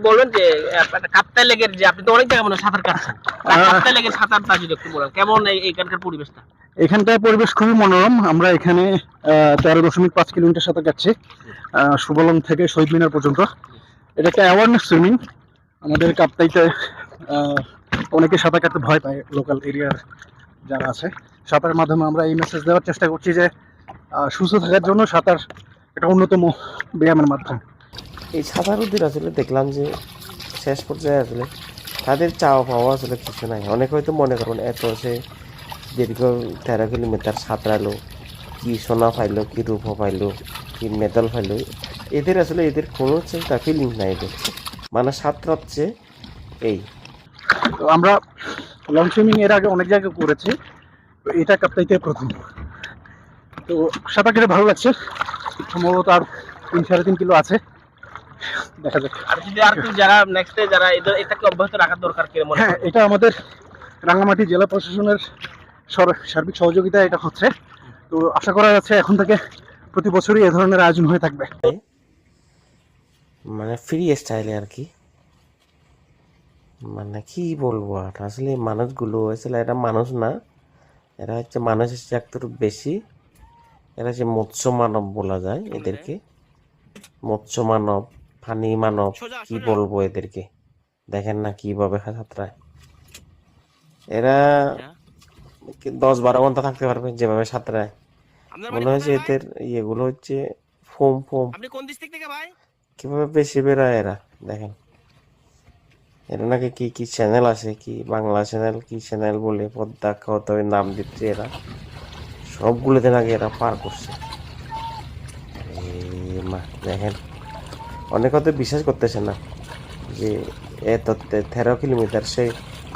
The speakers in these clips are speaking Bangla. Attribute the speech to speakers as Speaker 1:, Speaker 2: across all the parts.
Speaker 1: বলবেন যে কাপ্তাই লেকের যে আপনি তো অনেক জায়গায় মনে হয় সাঁতার কাটছেন, কাপ্তাই লেকের সাঁতারটা যদি একটু বলেন কেমন এইখানকার পরিবেশটা?
Speaker 2: এখানকার পরিবেশ খুবই মনোরম। আমরা এখানে 13.5 কিলোমিটার সাঁতার কাটছি, সুবলং থেকে শহীদ মিনার পর্যন্ত। এটা একটা অ্যাওয়ারনেস সুইমিং। আমাদের কাপ্তাইতে অনেকে সাঁতার কাটতে ভয় পায়, লোকাল এরিয়ার যারা আছে। সাঁতারের মাধ্যমে আমরা এই মেসেজ দেওয়ার চেষ্টা করছি যে সুস্থ থাকার জন্য সাঁতার একটা অন্যতম ব্যায়ামের মাধ্যম।
Speaker 3: এই সাঁতারুদের আসলে দেখলাম যে শেষ পর্যায়ে আসলে তাদের চাওয়া পাওয়া আসলে কিছু নাই। অনেকে হয়তো মনে করুন এত সে দীর্ঘ 13 কিলোমিটার সাঁতরালো, কি সোনা পাইলো, কি রূপা পাইলো, কি মেডেল পাইলো, এদের আসলে এদের কোনো চিন্তা ফিলিং নাই এদের, মানে সাঁতরাচ্ছে এই।
Speaker 2: তো আমরা লং সুইমিং এর আগে অনেক জায়গায় করেছি, তো এটা কাপ্তাইতে প্রথম। তো সাঁতার কেটে ভালো লাগছে। সম্ভবত আর 3-3.5 কিলো আছে, দেখা যাক।
Speaker 1: আর যদি আর কি যারা নেক্সটে যারা এটাকে অব্যাহত রাখার দরকার কি মনে
Speaker 2: হ্যাঁ,
Speaker 1: করেন?
Speaker 2: এটা আমাদের রাঙ্গামাটি জেলা প্রশাসনের সার্বিক সহযোগিতায় এটা হচ্ছে। তো আশা করা যাচ্ছে এখন থেকে প্রতি বছরই এ ধরনের আয়োজন হয়ে থাকবে।
Speaker 3: মানে ফ্রি স্টাইলে আর কি, মানে কি বলবো আর, আসলে মানুষগুলো আসলে এরা মানুষ না, এরা হচ্ছে মানুষের চেয়ে একটু বেশি। এরা হচ্ছে মৎস্য মানব বলা যায় এদেরকে, মৎস্য মানব, পানি মানব, কি বলবো এদেরকে। দেখেন না কিভাবে সাঁতরায় এরা, 10-12 ঘন্টা থাকতে পারবে যেভাবে সাঁতরায়। মনে হয়েছে এদের ইয়েগুলো হচ্ছে ফোম ফোম, কিভাবে বেশি বেরোয় এরা। দেখেন এরা নাকি কি কি চ্যানেল আছে, কি বাংলা চ্যানেল, কি চ্যানেল বলে পদ্মা কত নাম দিচ্ছে এরা, সবগুলোতে নাকি এরা পার করছে। মা দেখেন, অনেক হয়তো বিশ্বাস করতেছে না যে এত 13 কিলোমিটার সেই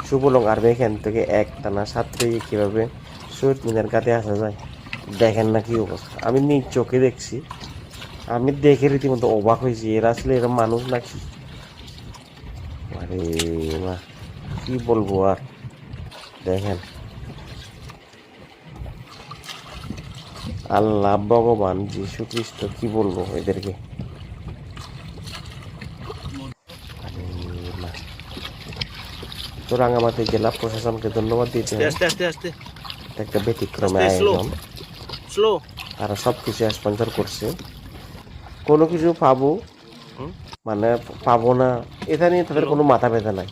Speaker 3: সুবলং আর্মি এখান থেকে একটানা সাঁতরিয়ে কীভাবে শহীদ মিনার কাছে আসা যায়। দেখেন না কি অবস্থা, আমি নিজ চোখে দেখছি, আমি দেখে রীতিমতো অবাক হয়েছি। এরা আসলে এরা মানুষ নাকি? আরে মা কি বলবো আর, দেখেন আল্লাহ ভগবান যীশু খ্রিস্ট, কি বলবো এদেরকে। তো রাঙ্গামাটি জেলা প্রশাসনকে ধন্যবাদ দিতে হবে, একটা ব্যতিক্রমে আয়োজন, তারা সবকিছু স্পন্সর করছে। কোনো কিছু পাবো মানে পাবো না এটা নিয়ে তাদের কোনো মাথা ব্যথা নাই।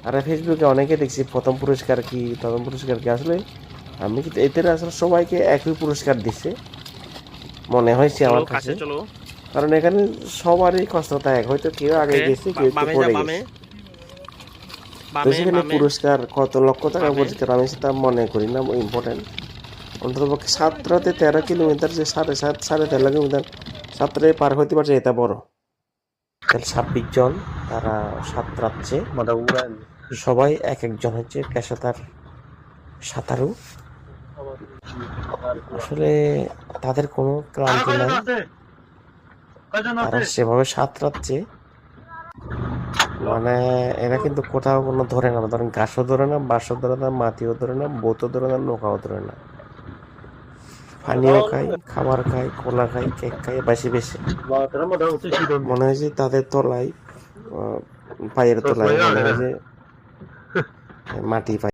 Speaker 3: আর ফেসবুকে অনেকে দেখছি প্রথম পুরস্কার কি আসলে আমি কিন্তু এদের আসলে সবাইকে একই পুরস্কার দিচ্ছে মনে হয়েছে আমার কাছে, কারণ এখানে সবারই কষ্টটা এক, হয়তো কেউ আগে গেছে কেউ একটু পড়ে গেছে। তো সেখানে পুরস্কার কত লক্ষ টাকা পুরস্কার আমি সেটা মনে করি না ইম্পর্টেন্ট। অন্ততপক্ষে সাঁতরাতে 13 কিলোমিটার, যে 13.5 কিলোমিটার সাঁতরে পার হইতে পারছে, এটা বড়। 26 জন তারা সাঁতরাচ্ছে, সবাই এক একজন হচ্ছে পেশাদার সাঁতারু। আসলে তাদের কোনো ক্লান্তি নাই, তারা সেভাবে সাঁতরাচ্ছে, মানে এরা কিন্তু কোথাও কোনো ধরে না, ধরেন ঘাসও ধরে না, বাঁশও ধরে না, মাটিও ধরে না, বোতও ধরে না, নৌকাও ধরে না, পানিও খায়, খাবার খায়, কলা খায়, কেক খায়, বেশি বেশি। মনে হয় যে তাদের তলায় পায়ের তলায় মনে হয় যে মাটি পায়।